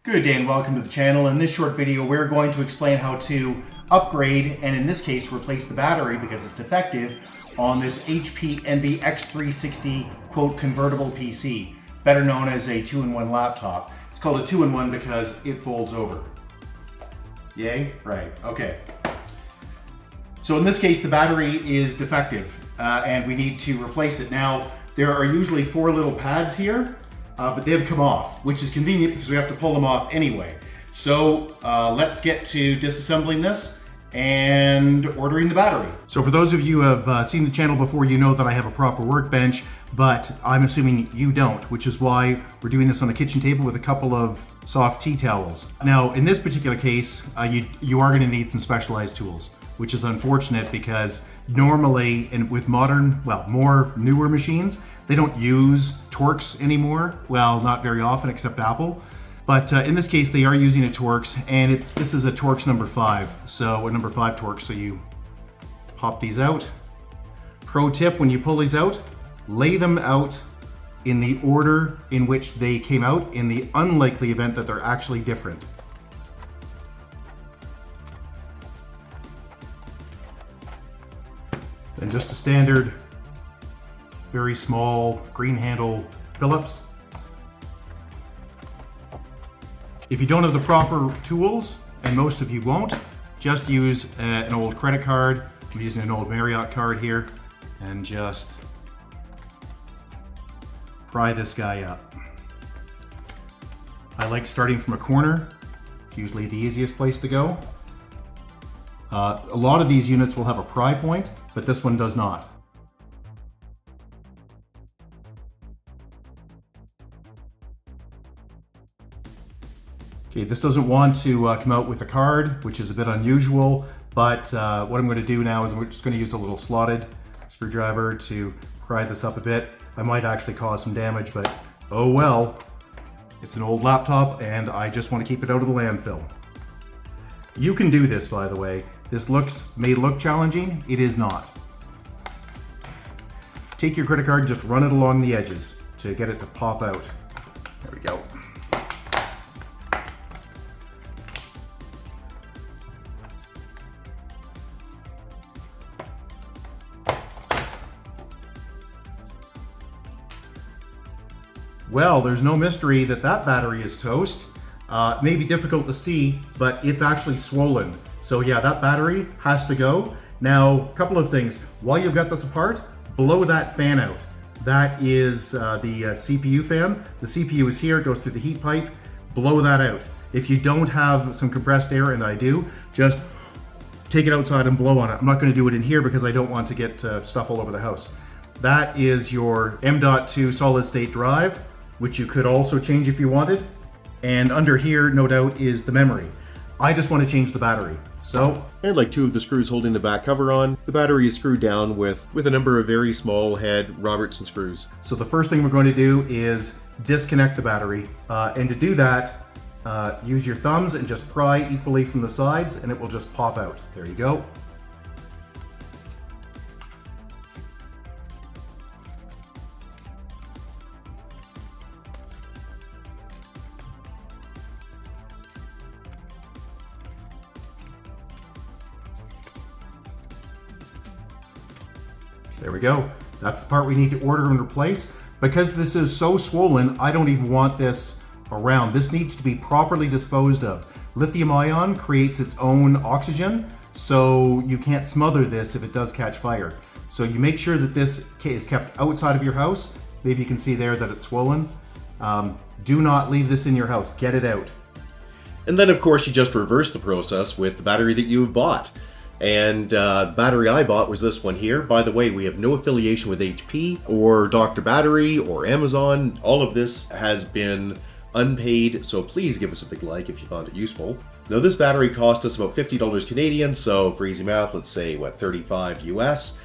Good day and welcome to the channel. In this short video, we're going to explain how to upgrade, and in this case, replace the battery because it's defective on this HP Envy X360 quote convertible PC, better known as a 2-in-1 laptop. It's called a 2-in-1 because it folds over. Yay? Right, okay. So in this case, the battery is defective and we need to replace it. Now, there are usually 4 little pads here, but they've come off, which is convenient because we have to pull them off anyway. So let's get to disassembling this and ordering the battery. So for those of you who have seen the channel before, you know that I have a proper workbench, but I'm assuming you don't, which is why we're doing this on the kitchen table with a couple of soft tea towels. Now, in this particular case, you are going to need some specialized tools, which is unfortunate because normally, and with modern, well, more newer machines, they don't use Torx anymore. Well, not very often, except Apple. But in this case, they are using a Torx, and this is a Torx number 5. So a number 5 Torx. So you pop these out. Pro tip: when you pull these out, lay them out in the order in which they came out, in the unlikely event that they're actually different. Then just a standard, very small green handle Phillips. If you don't have the proper tools, and most of you won't, just use an old credit card. I'm using an old Marriott card here, and just pry this guy up. I like starting from a corner. It's usually the easiest place to go. A lot of these units will have a pry point, but this one does not. Okay, this doesn't want to come out with a card, which is a bit unusual, but what I'm going to do now is we're just going to use a little slotted screwdriver to pry this up a bit. I might actually cause some damage, but oh well. It's an old laptop and I just want to keep it out of the landfill. You can do this, by the way. This may look challenging. It is not. Take your credit card, just run it along the edges to get it to pop out. There we go. Well, there's no mystery that battery is toast. It may be difficult to see, but it's actually swollen. So yeah, that battery has to go. Now, a couple of things. While you've got this apart, blow that fan out. That is the CPU fan. The CPU is here, it goes through the heat pipe. Blow that out. If you don't have some compressed air, and I do, just take it outside and blow on it. I'm not going to do it in here because I don't want to get stuff all over the house. That is your M.2 solid state drive, which you could also change if you wanted. And under here, no doubt, is the memory. I just want to change the battery. So, and like 2 of the screws holding the back cover on, the battery is screwed down with a number of very small head Robertson screws. So the first thing we're going to do is disconnect the battery. And to do that, use your thumbs and just pry equally from the sides and it will just pop out. There you go. There we go. That's the part we need to order and replace. Because this is so swollen, I don't even want this around. This needs to be properly disposed of. Lithium ion creates its own oxygen, so you can't smother this if it does catch fire. So you make sure that this is kept outside of your house. Maybe you can see there that it's swollen. Do not leave this in your house. Get it out. And then of course you just reverse the process with the battery that you've bought. And the battery I bought was this one here. By the way, we have no affiliation with HP or Dr. Battery or Amazon. All of this has been unpaid, so please give us a big like if you found it useful. Now this battery cost us about $50 Canadian, so for easy math, let's say, what, 35 US.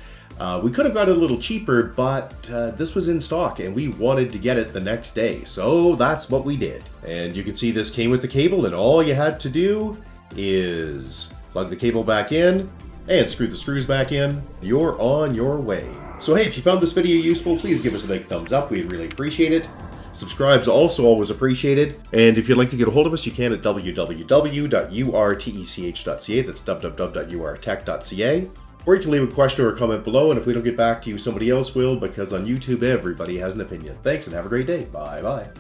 We could have got it a little cheaper, but this was in stock and we wanted to get it the next day, so that's what we did. And you can see this came with the cable, and all you had to do is plug the cable back in and screw the screws back in. You're on your way. So hey, if you found this video useful, please give us a big thumbs up. We'd really appreciate it. Subscribe's also always appreciated. And if you'd like to get a hold of us, you can at www.urtech.ca. That's www.urtech.ca. Or you can leave a question or a comment below, and if we don't get back to you, somebody else will, because on YouTube, everybody has an opinion. Thanks, and have a great day. Bye-bye.